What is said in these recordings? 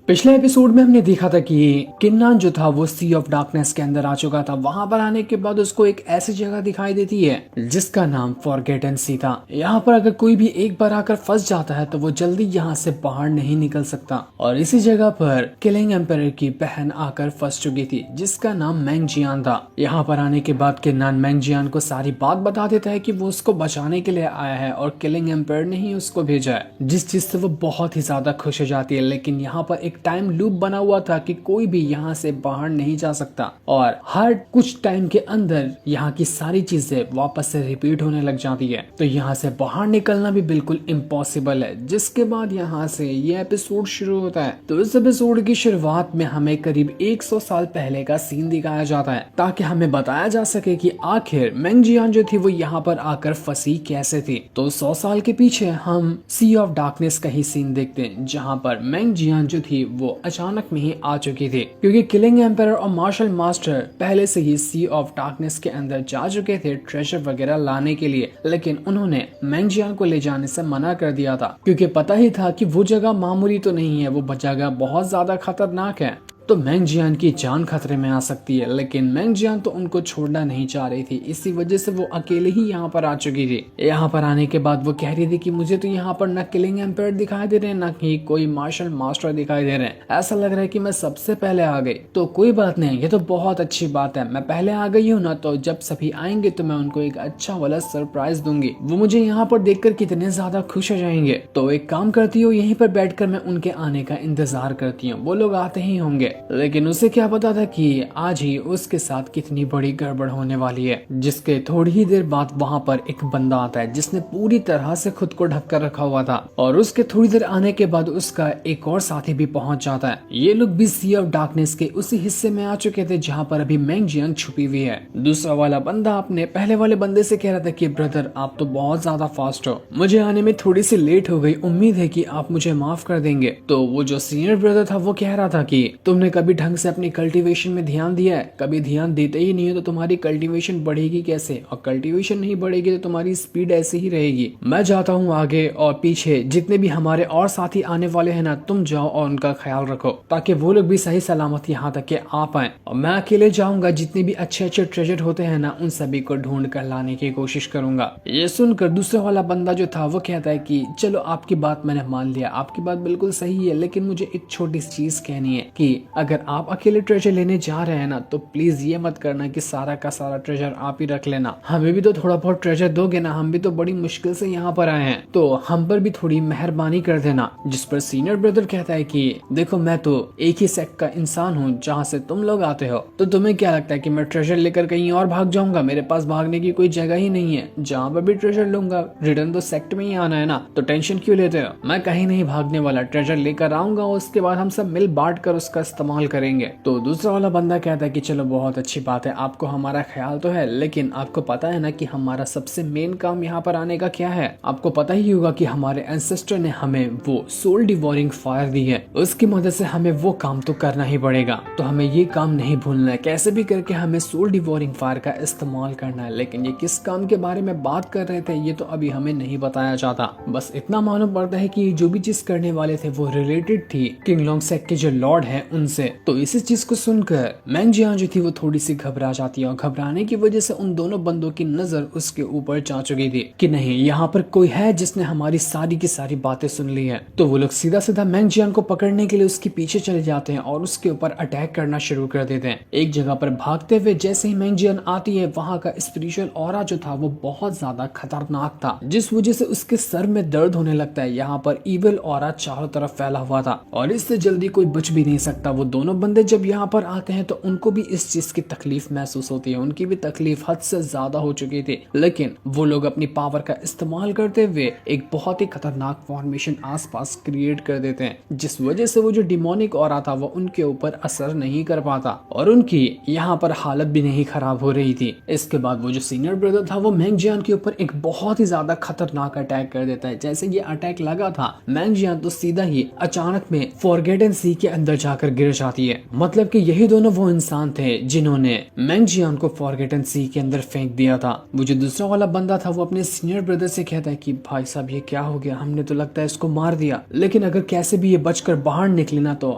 पिछले एपिसोड में हमने देखा था कि किन्नान जो था वो सी ऑफ डार्कनेस के अंदर आ चुका था। वहां पर आने के बाद उसको एक ऐसी जगह दिखाई देती है जिसका नाम फॉरगेटन सी था। यहाँ पर अगर कोई भी एक बार आकर फंस जाता है तो वो जल्दी यहाँ से बाहर नहीं निकल सकता। और इसी जगह पर किलिंग एम्पायर की बहन आकर फंस चुकी थी जिसका नाम मैंग जियान था। यहाँ पर आने के बाद किन्नान मैंग जियान को सारी बात बता देता है कि वो उसको बचाने के लिए आया है और किलिंग एम्पायर ने ही उसको भेजा है, जिस चीज से वो बहुत ही ज्यादा खुश हो जाती है। लेकिन यहाँ पर एक टाइम लूप बना हुआ था कि कोई भी यहाँ से बाहर नहीं जा सकता और हर कुछ टाइम के अंदर यहाँ की सारी चीजें वापस से रिपीट होने लग जाती है। तो यहाँ से बाहर निकलना भी बिल्कुल इम्पॉसिबल है। जिसके बाद यहाँ से ये एपिसोड शुरू होता है। तो इस एपिसोड की शुरुआत में हमें करीब 100 साल पहले का सीन दिखाया जाता है ताकि हमें बताया जा सके कि आखिर मैंग जियान जो थी वो यहाँ पर आकर फंसी कैसे थी। तो 100 साल के पीछे हम सी ऑफ डार्कनेस का ही सीन देखते हैं जहाँ पर मैंग जियान जो थी वो अचानक में ही आ चुकी थी क्योंकि किलिंग एम्पायर और मार्शल मास्टर पहले से ही सी ऑफ डार्कनेस के अंदर जा चुके थे ट्रेजर वगैरह लाने के लिए। लेकिन उन्होंने मैंग जियान को ले जाने से मना कर दिया था क्योंकि पता ही था कि वो जगह मामूली तो नहीं है, वो जगह बहुत ज्यादा खतरनाक है। तो मैंग जियान की जान खतरे में आ सकती है। लेकिन मैंग जियान तो उनको छोड़ना नहीं चाह रही थी, इसी वजह से वो अकेले ही यहाँ पर आ चुकी थी। यहाँ पर आने के बाद वो कह रही थी कि मुझे तो यहाँ पर न किलिंग एम्पायर दिखाई दे रहे हैं, न कि कोई मार्शल मास्टर दिखाई दे रहे हैं। ऐसा लग रहा है कि मैं सबसे पहले आ गई। तो कोई बात नहीं, ये तो बहुत अच्छी बात है, मैं पहले आ गई हूँ ना, तो जब सभी आएंगे तो मैं उनको एक अच्छा वाला सरप्राइज दूंगी। वो मुझे यहाँ पर देखकर कितने ज्यादा खुश हो जाएंगे। तो एक काम करती हूँ, यहीं पर बैठकर मैं उनके आने का इंतजार करती हूँ, वो लोग आते ही होंगे। लेकिन उसे क्या पता था कि आज ही उसके साथ कितनी बड़ी गड़बड़ होने वाली है। जिसके थोड़ी ही देर बाद वहाँ पर एक बंदा आता है जिसने पूरी तरह से खुद को ढक कर रखा हुआ था और उसके थोड़ी देर आने के बाद उसका एक और साथी भी पहुंच जाता है। ये लोग भी सी ऑफ डार्कनेस के उसी हिस्से में आ चुके थे जहाँ पर अभी मैंग जियान छुपी हुई है। दूसरा वाला बंदा अपने पहले वाले बंदे से कह रहा था कि ब्रदर आप तो बहुत ज्यादा फास्ट हो, मुझे आने में थोड़ी सी लेट हो गई, उम्मीद है कि आप मुझे माफ कर देंगे। तो वो जो सीनियर ब्रदर था वो कह रहा था कि तुमने कभी ढंग से अपनी कल्टीवेशन में ध्यान दिया है? कभी ध्यान देते ही नहीं है तो तुम्हारी कल्टीवेशन बढ़ेगी कैसे, और कल्टीवेशन नहीं बढ़ेगी तो तुम्हारी स्पीड ऐसे ही रहेगी। मैं जाता हूँ आगे और पीछे जितने भी हमारे और साथी आने वाले हैं ना, तुम जाओ और उनका ख्याल रखो ताकि वो लोग भी सही सलामत यहाँ तक के आ पाए। और मैं अकेले जाऊंगा, जितने भी अच्छे अच्छे ट्रेजर होते हैं ना उन सभी को ढूंढ कर लाने की कोशिश करूंगा। ये सुनकर दूसरा वाला बंदा जो था वो कहता है कि चलो आपकी बात मैंने मान लिया, आपकी बात बिल्कुल सही है, लेकिन मुझे एक छोटी सी चीज कहनी है कि अगर आप अकेले ट्रेजर लेने जा रहे हैं ना तो प्लीज ये मत करना कि सारा का सारा ट्रेजर आप ही रख लेना, हमें भी तो थोड़ा बहुत ट्रेजर दोगे ना, हम भी तो बड़ी मुश्किल से यहाँ पर आए हैं, तो हम पर भी थोड़ी मेहरबानी कर देना। जिस पर सीनियर ब्रदर कहता है कि देखो मैं तो एक ही सेक्ट का इंसान हूँ जहाँ से तुम लोग आते हो, तो तुम्हें क्या लगता है कि मैं ट्रेजर लेकर कहीं और भाग जाऊंगा? मेरे पास भागने की कोई जगह ही नहीं है, जहाँ पर भी ट्रेजर लूंगा रिटर्न तो सेक्ट में ही आना है ना, तो टेंशन क्यों लेते हो? मैं कहीं नहीं भागने वाला, ट्रेजर लेकर आऊंगा, उसके बाद हम सब मिल बांट कर उसका इस्तेमाल करेंगे। तो दूसरा वाला बंदा कहता है कि चलो बहुत अच्छी बात है, आपको हमारा ख्याल तो है, लेकिन आपको पता है ना कि हमारा सबसे मेन काम यहाँ पर आने का क्या है? आपको पता ही होगा कि हमारे एंसेस्टर ने हमें वो सोल डिवोरिंग फायर दी है, उसकी मदद से हमें वो काम तो करना ही पड़ेगा। तो हमें ये काम नहीं भूलना है, कैसे भी करके हमें सोल डिवोरिंग फायर का इस्तेमाल करना है। लेकिन ये किस काम के बारे में बात कर रहे थे ये तो अभी हमें नहीं बताया जाता, बस इतना मालूम पड़ता है कि जो भी चीज करने वाले थे वो रिलेटेड थी किंगलोंग सेक्ट के जो लॉर्ड है उनसे। तो इसी चीज को सुनकर मैंग जियान जो थी वो थोड़ी सी घबरा जाती है और घबराने की वजह से उन दोनों बंदों की नजर उसके ऊपर जा चुकी थी कि नहीं यहाँ पर कोई है जिसने हमारी सारी की सारी बातें सुन ली है। तो वो लोग सीधा सीधा मैंग जियान को पकड़ने के लिए उसके पीछे चले जाते हैं और उसके ऊपर अटैक करना शुरू कर देते हैं। एक जगह पर भागते हुए जैसे ही मैंग जियान आती है वहाँ का स्पिरिचुअल ऑरा जो था वो बहुत ज्यादा खतरनाक था, जिस वजह से उसके सर में दर्द होने लगता है। यहाँ पर इविल ऑरा चारों तरफ फैला हुआ था और इससे जल्दी कोई बच भी नहीं सकता। वो दोनों बंदे जब यहाँ पर आते हैं तो उनको भी इस चीज की तकलीफ महसूस होती है, उनकी भी तकलीफ हद से ज्यादा हो चुकी थी, लेकिन वो लोग अपनी पावर का इस्तेमाल करते हुए एक बहुत ही खतरनाक फॉर्मेशन आसपास क्रिएट कर देते हैं, जिस वजह से वो जो डिमोनिक ऑरा था वो उनके ऊपर असर नहीं कर पाता और उनकी यहाँ पर हालत भी नहीं खराब हो रही थी। इसके बाद वो जो सीनियर ब्रदर था वो मैंग जियान के ऊपर एक बहुत ही ज्यादा खतरनाक अटैक कर देता है। जैसे ये अटैक लगा था मैंग जियान तो सीधा ही अचानक में फॉरगेटन सी के अंदर जाकर गिर जाती है। मतलब कि यही दोनों वो इंसान थे जिन्होंने मैंग जियान को फॉरगेटन सी के अंदर फेंक दिया था। वो जो दूसरा वाला बंदा था वो अपने सीनियर ब्रदर से कहता है कि भाई साहब ये क्या हो गया, हमने तो लगता है इसको मार दिया, लेकिन अगर कैसे भी ये बचकर बाहर निकले ना तो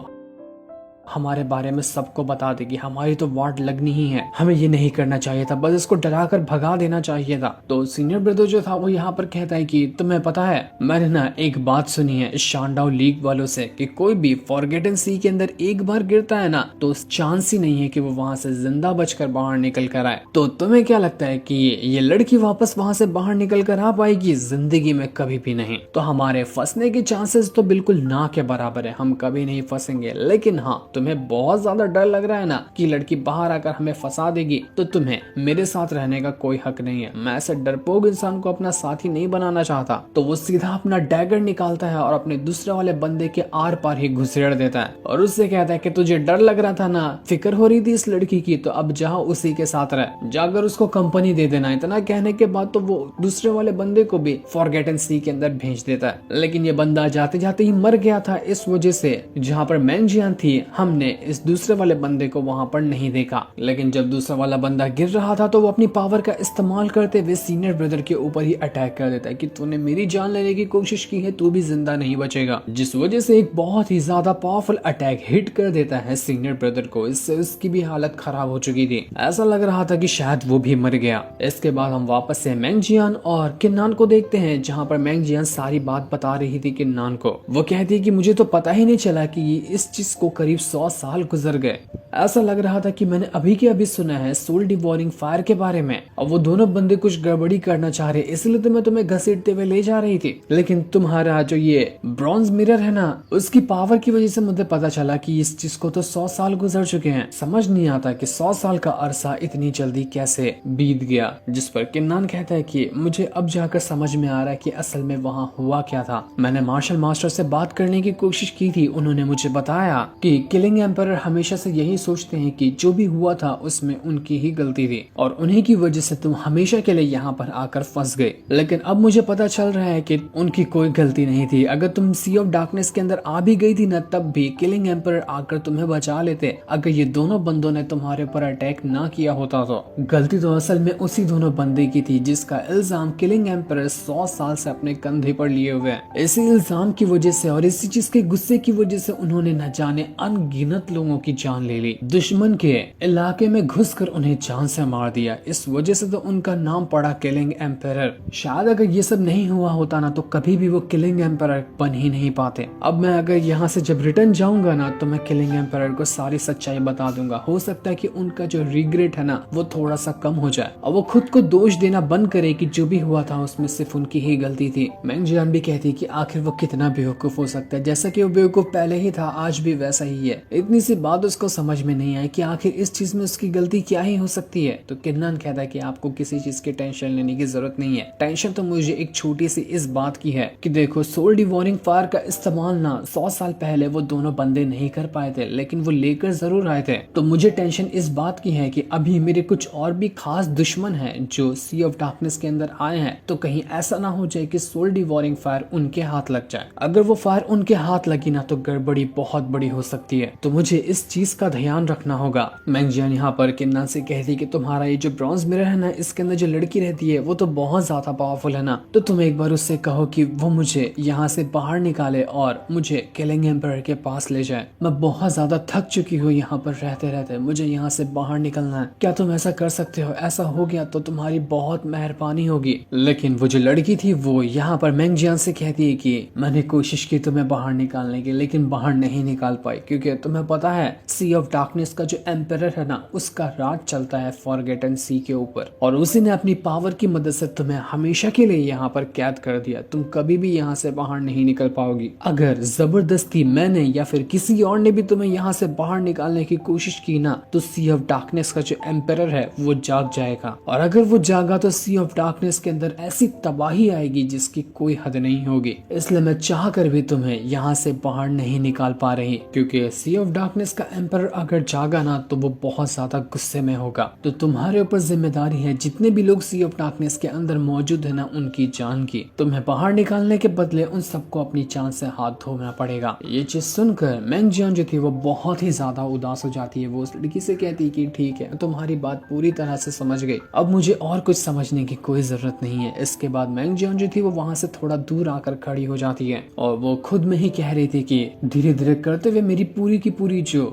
हमारे बारे में सबको बता देगी, हमारी तो वाट लगनी ही है, हमें ये नहीं करना चाहिए था, बस इसको डरा कर भगा देना चाहिए था। तो सीनियर ब्रदर जो था वो यहाँ पर कहता है कि तुम्हें पता है, मैंने ना एक बात सुनी है शानडाउ लीग वालों से कि कोई भी फॉरगेटन सी के अंदर एक बार गिरता है ना तो चांस ही नहीं है कि वो वहां से जिंदा बचकर बाहर निकल कर आए। तो तुम्हें क्या लगता है कि ये लड़की वापस वहां से बाहर निकल कर आ पाएगी? जिंदगी में कभी भी नहीं। तो हमारे फंसने के चांसेस तो बिल्कुल ना के बराबर है, हम कभी नहीं फंसेंगे। लेकिन हाँ, तुम्हें बहुत ज्यादा डर लग रहा है ना कि लड़की बाहर आकर हमें फंसा देगी, तो तुम्हें मेरे साथ रहने का कोई हक नहीं है। मैं ऐसे डरपोक इंसान को अपना साथी नहीं बनाना चाहता। तो वो सीधा अपना डैगर निकालता है और अपने दूसरे वाले बंदे के आर पार ही घुसेड़ देता है और उससे कहता है कि तुझे डर लग रहा था ना, फिक्र हो रही थी इस लड़की की, तो अब जाओ उसी के साथ रह, जाकर उसको कंपनी दे देना। इतना कहने के बाद तो वो दूसरे वाले बंदे को भी फॉरगेटन सी के अंदर भेज देता है। लेकिन ये बंदा जाते जाते ही मर गया था, इस वजह से जहाँ पर मैंग जियान थी हमने इस दूसरे वाले बंदे को वहां पर नहीं देखा। लेकिन जब दूसरा वाला बंदा गिर रहा था तो वो अपनी पावर का इस्तेमाल करते हुए सीनियर ब्रदर के ऊपर ही अटैक कर देता है कि तूने मेरी जान लेने की कोशिश की है, तू भी जिंदा नहीं बचेगा। जिस वजह से एक बहुत ही ज्यादा पावरफुल अटैक हिट कर देता है सीनियर ब्रदर को। इससे उसकी भी हालत खराब हो चुकी थी, ऐसा लग रहा था कि शायद वो भी मर गया। इसके बाद हम वापस से मैंग जियान और किन्नान को देखते हैं, जहाँ पर मैंग जियान सारी बात बता रही थी किन्नान को। वो कहती है कि मुझे तो पता ही नहीं चला कि इस चीज को करीब 100 साल गुजर गए। ऐसा लग रहा था कि मैंने अभी के अभी सुना है सोल डिवोरिंग फायर के बारे में, और वो दोनों बंदे कुछ गड़बड़ी करना चाह रहे, इसलिए तो मैं तुम्हें घसीटते हुए ले जा रही थी। लेकिन तुम्हारा जो ये ब्रॉन्ज मिरर है ना, उसकी पावर की वजह से मुझे पता चला कि इस चीज को तो 100 साल गुजर चुके हैं। समझ नहीं आता कि 100 साल का अरसा इतनी जल्दी कैसे बीत गया। जिस पर किन्नान कहता है कि मुझे अब जाकर समझ में आ रहा है कि असल में वहाँ हुआ क्या था। मैंने मार्शल मास्टर से बात करने की कोशिश की थी, उन्होंने मुझे बताया कि किलिंग एम्परर हमेशा से यही सोचते हैं कि जो भी हुआ था उसमें उनकी ही गलती थी और उन्हीं की वजह से तुम हमेशा के लिए यहाँ पर आकर फंस गए। लेकिन अब मुझे पता चल रहा है कि उनकी कोई गलती नहीं थी। अगर तुम सी ऑफ डार्कनेस के अंदर आ भी गई थी ना, तब भी किलिंग एम्परर आकर तुम्हें बचा लेते। अगर ये दोनों बंदों ने तुम्हारे ऊपर अटैक ना किया होता तो गलती तो असल में उसी दोनों बंदे की थी जिसका इल्जाम किलिंग एम्परर 100 साल से अपने कंधे पर लिए हुए हैं। इसी इल्जाम की वजह से और इसी चीज के गुस्से की वजह से उन्होंने न जाने अनगिनत लोगों की जान ले ली। दुश्मन के इलाके में घुसकर उन्हें जान से मार दिया। इस वजह से तो उनका नाम पड़ा किलिंग एम्परर। शायद अगर ये सब नहीं हुआ होता ना तो कभी भी वो किलिंग एम्परर बन ही नहीं पाते। अब मैं अगर यहाँ से जब रिटर्न जाऊंगा ना तो मैं किलिंग एम्परर को सारी सच्चाई बता दूंगा। हो सकता है कि उनका जो रिग्रेट है ना वो थोड़ा सा कम हो जाए और वो खुद को दोष देना बंद करे कि जो भी हुआ था उसमें सिर्फ उनकी ही गलती थी। मैंग जियान भी कहती कि आखिर वो कितना बेवकूफ हो सकता है, जैसा कि वो बेवकूफ पहले ही था आज भी वैसा ही है। इतनी सी बात उसको समझ में नहीं आई कि आखिर इस चीज में उसकी गलती क्या ही हो सकती है। तो किन्नान कहता है कि आपको किसी चीज की टेंशन लेने की जरूरत नहीं है। टेंशन तो मुझे एक छोटी सी इस बात की है कि देखो सोल डिवोरिंग फायर का इस्तेमाल ना 100 साल पहले वो दोनों बंदे नहीं कर पाए थे, लेकिन वो लेकर जरूर आए थे। तो मुझे टेंशन इस बात की है कि अभी मेरे कुछ और भी खास दुश्मन हैं जो सी ऑफ डार्कनेस के अंदर आए हैं। तो कहीं ऐसा ना हो जाए कि सोल डिवोरिंग फायर उनके हाथ लग जाए। अगर वो फायर उनके हाथ लगी ना तो गड़बड़ी बहुत बड़ी हो सकती है। तो मुझे इस चीज का ध्यान रखना होगा। मैंग जियान यहाँ पर किन्नान से कहती कि तुम्हारा ये जो ब्रॉन्ज मिरर है ना, इसके अंदर जो लड़की रहती है वो तो बहुत ज्यादा पावरफुल है ना, तो तुम एक बार उससे कहो कि वो मुझे यहाँ से बाहर निकाले और मुझे किलिंग एम्परर के पास ले जाए। मैं बहुत ज्यादा थक चुकी हूँ यहाँ पर रहते रहते, मुझे यहाँ से बाहर निकलना है। क्या तुम ऐसा कर सकते हो? ऐसा हो गया तो तुम्हारी बहुत मेहरबानी होगी। लेकिन वो जो लड़की थी वो यहाँ पर मैंग जियान से कहती है कि मैंने कोशिश की तुम्हें बाहर निकालने की, लेकिन बाहर नहीं निकाल पाई, क्योंकि तुम्हें पता है सी ऑफ डार्कनेस का जो एम्परर है ना उसका राज चलता है फॉरगेटन सी के ऊपर, और उसी ने अपनी पावर की मदद से तुम्हें हमेशा के लिए यहाँ पर कैद कर दिया। तुम कभी भी यहाँ से बाहर नहीं निकल पाओगी। अगर जबरदस्ती मैंने या फिर किसी और ने भी तुम्हें यहाँ से बाहर निकालने की कोशिश की ना तो सी ऑफ डार्कनेस का जो एम्परर है वो जाग जाएगा, और अगर वो जागा तो सी ऑफ डार्कनेस के अंदर ऐसी तबाही आएगी जिसकी कोई हद नहीं होगी। इसलिए मैं चाह कर भी तुम्हें यहाँ से बाहर नहीं निकाल पा रही, क्योंकि सी ऑफ डार्कनेस का एम्परर अगर जागा ना तो वो बहुत ज्यादा गुस्से में होगा। तो तुम्हारे ऊपर जिम्मेदारी है जितने भी लोग सी ऑफ डार्कनेस के अंदर मौजूद है ना उनकी जान की। तुम्हें बाहर निकालने के बदले उन सबको अपनी जान से हाथ धोना पड़ेगा। ये चीज सुनकर मैंग जियान जो थी वो बहुत ही ज्यादा उदास हो जाती है। वो उस लड़की से कहती है कि ठीक है, तुम्हारी बात पूरी तरह से समझ गई, अब मुझे और कुछ समझने की कोई जरूरत नहीं है। इसके बाद मैंग जियान जो थी वो वहाँ से थोड़ा दूर आकर खड़ी हो जाती है और वो खुद में ही कह रही थी कि धीरे धीरे करते हुए मेरी पूरी की पूरी जो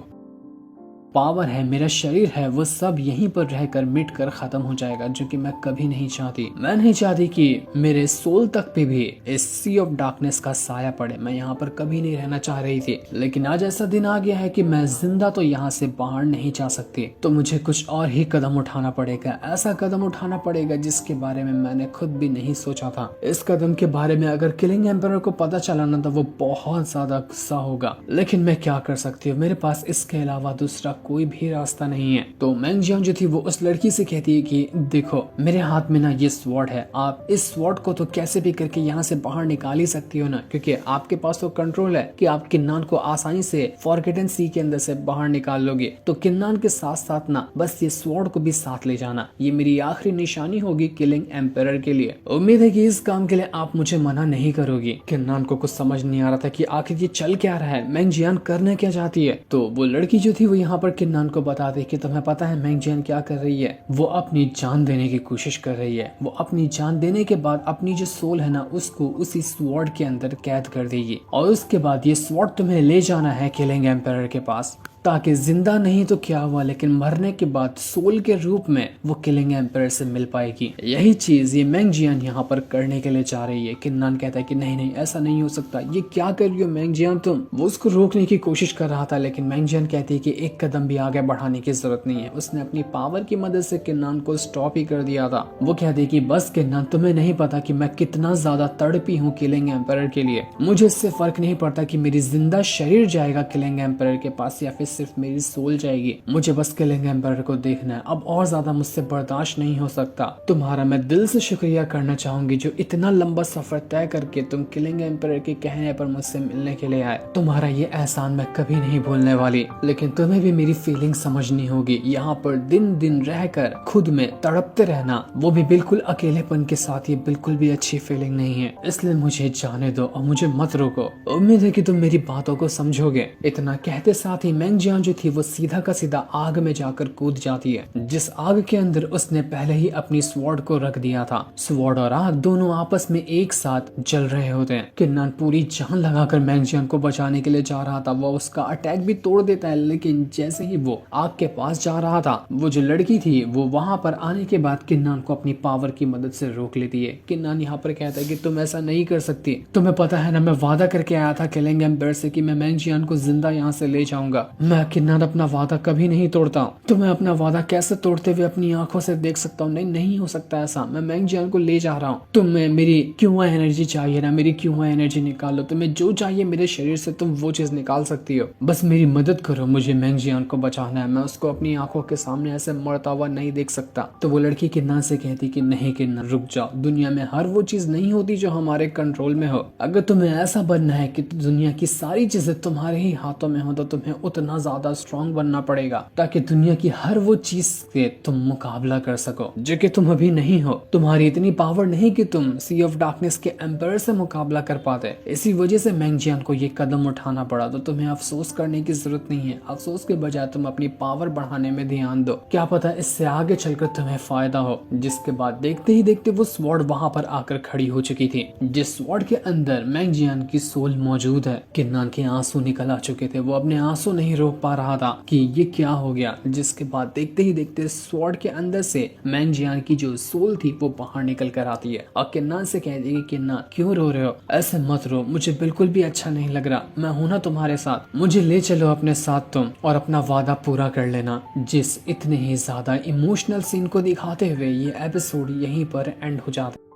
पावर है, मेरा शरीर है, वो सब यहीं पर रहकर मिट कर खत्म हो जाएगा, जो कि मैं कभी नहीं चाहती। मैं नहीं चाहती कि मेरे सोल तक पे भी इस सी ऑफ डार्कनेस का साया पड़े। मैं यहाँ पर कभी नहीं रहना चाह रही थी, लेकिन आज ऐसा दिन आ गया है कि मैं जिंदा तो यहाँ से बाहर नहीं जा सकती, तो मुझे कुछ और ही कदम उठाना पड़ेगा। ऐसा कदम उठाना पड़ेगा जिसके बारे में मैंने खुद भी नहीं सोचा था। इस कदम के बारे में अगर किलिंग एम्परर को पता चला ना तो वो बहुत ज्यादा गुस्सा होगा, लेकिन मैं क्या कर सकती हूँ, मेरे पास इसके अलावा दूसरा कोई भी रास्ता नहीं है। तो मैंग जियांग जो थी वो उस लड़की से कहती है कि देखो मेरे हाथ में ना ये स्वॉर्ड है, आप इस स्वॉर्ड को तो कैसे भी करके यहाँ से बाहर निकाल ही सकती हो ना, क्योंकि आपके पास तो कंट्रोल है कि आप किन्नान को आसानी से फॉरगेटन सी के अंदर से बाहर निकाल लोगे। तो किन्नान के साथ साथ ना बस ये स्वॉर्ड को भी साथ ले जाना, ये मेरी आखिरी निशानी होगी किलिंग एम्परर के लिए। उम्मीद है कि इस काम के लिए आप मुझे मना नहीं करोगी। किन्नान को कुछ समझ नहीं आ रहा था कि आखिर ये चल क्या रहा है, मैंग जियान करना क्या चाहती है। तो वो लड़की जो थी वो यहाँ पर किन्नान को बता दी कि तुम्हें पता है मैंग जियान क्या कर रही है, वो अपनी जान देने की कोशिश कर रही है। वो अपनी जान देने के बाद अपनी जो सोल है ना उसको उसी स्वॉर्ड के अंदर कैद कर देगी, और उसके बाद ये स्वॉर्ड तुम्हें ले जाना है किलिंग एम्परर के पास, ताकि जिंदा नहीं तो क्या हुआ लेकिन मरने के बाद सोल के रूप में वो किलिंग एम्परर से मिल पाएगी। यही चीज ये मैंग जियान यहाँ पर करने के लिए जा रही है। किन्नान कहता है कि नहीं नहीं ऐसा नहीं हो सकता, ये क्या कर रही हो मैंग जियान तुम। वो उसको रोकने की कोशिश कर रहा था, लेकिन मैंग जियान कहती है कि एक कदम भी आगे बढ़ाने की जरूरत नहीं है। उसने अपनी पावर की मदद से किन्नान को स्टॉप ही कर दिया था। वो कहती है कि बस किन्नान, तुम्हें नहीं पता कि मैं कितना ज्यादा तड़पी हूँ किलिंग एम्परर के लिए। मुझे इससे फर्क नहीं पड़ता कि मेरी जिंदा शरीर जाएगा किलिंग एम्परर के पास या फिर सिर्फ मेरी सोल जाएगी, मुझे बस किलिंग एम्परर को देखना है। अब और ज्यादा मुझसे बर्दाश्त नहीं हो सकता। तुम्हारा मैं दिल से शुक्रिया करना चाहूंगी जो इतना लंबा सफर तय करके तुम किलिंग एम्परर के कहने पर मुझसे मिलने के लिए आए। तुम्हारा ये एहसान मैं कभी नहीं भूलने वाली, लेकिन तुम्हें भी मेरी फीलिंग समझनी होगी। यहाँ पर दिन दिन रहकर खुद में तड़पते रहना, वो भी बिल्कुल अकेलेपन के साथ, ये बिल्कुल भी अच्छी फीलिंग नहीं है। इसलिए मुझे जाने दो और मुझे मत रोको। उम्मीद है कि तुम मेरी बातों को समझोगे। इतना कहते साथ ही मैंग जियान जो थी वो सीधा का सीधा आग में जाकर कूद जाती है, जिस आग के अंदर उसने पहले ही अपनी स्वॉर्ड को रख दिया था। स्वॉर्ड और आग दोनों आपस में एक साथ जल रहे होते हैं। किन्नान पूरी जान लगाकर मैंग जियान को बचाने के लिए जा रहा था। वो उसका अटैक भी तोड़ देता है, लेकिन जैसे ही वो आग के पास जा रहा था, वो जो लड़की थी वो वहां पर आने के बाद किन्नान को अपनी पावर की मदद से रोक लेती है। किन्नान यहाँ पर कहता है कि तुम ऐसा नहीं कर सकती, तुम्हें पता है ना मैं वादा करके आया था किलिंग एम्परर से कि मैं मैंग जियान को जिंदा यहाँ से ले जाऊंगा। मैं किन्नान अपना वादा कभी नहीं तोड़ता। तो मैं अपना वादा कैसे तोड़ते हुए अपनी आंखों से देख सकता हूँ? नहीं, नहीं हो सकता ऐसा। मैं मैंग जियान को ले जा रहा हूँ। तुम्हें मेरी क्यों एनर्जी चाहिए ना, मेरी क्यों एनर्जी निकालो। तुम्हें जो चाहिए मेरे शरीर से तुम वो चीज निकाल सकती हो, बस मेरी मदद करो। मुझे मैंग जियान को बचाना है, मैं उसको अपनी आंखों के सामने ऐसे मरता हुआ नहीं देख सकता। तो वो लड़की किन्नान से कहती कि नहीं किन्नान रुक जाओ, दुनिया में हर वो चीज नहीं होती जो हमारे कंट्रोल में हो। अगर तुम्हें ऐसा बनना है कि दुनिया की सारी चीजें तुम्हारे ही हाथों में हो तो तुम्हें उतना ज्यादा स्ट्रॉन्ग बनना पड़ेगा ताकि दुनिया की हर वो चीज से तुम मुकाबला कर सको जो कि तुम अभी नहीं हो। तुम्हारी इतनी पावर नहीं कि तुम सी ऑफ डार्कनेस के एम्पायर से मुकाबला कर पाते। इसी वजह से मैंग जियान को ये कदम उठाना पड़ा। तो तुम्हें अफसोस करने की जरूरत नहीं है। अफसोस के बजाय तुम अपनी पावर बढ़ाने में ध्यान दो, क्या पता इससे आगे चलकर तुम्हें फायदा हो। जिसके बाद देखते ही देखते वो स्वॉर्ड वहां पर आकर खड़ी हो चुकी थी, जिस स्वॉर्ड के अंदर मैंग जियान की सोल मौजूद है। किन्नान के आंसू निकल आ चुके थे, वो अपने आंसू नहीं रोक पा रहा था कि ये क्या हो गया। जिसके बाद देखते ही देखते स्वॉर्ड के अंदर से मैंग जियान की जो सोल थी वो बाहर निकल कर आती है और किन्नान से कहती है कि किन्नान क्यों रो रहे हो, ऐसे मत रो, मुझे बिल्कुल भी अच्छा नहीं लग रहा। मैं हूं ना तुम्हारे साथ, मुझे ले चलो अपने साथ तुम और अपना वादा पूरा कर लेना। जिस इतने ही ज्यादा इमोशनल सीन को दिखाते हुए ये एपिसोड यहीं पर एंड हो जाता है।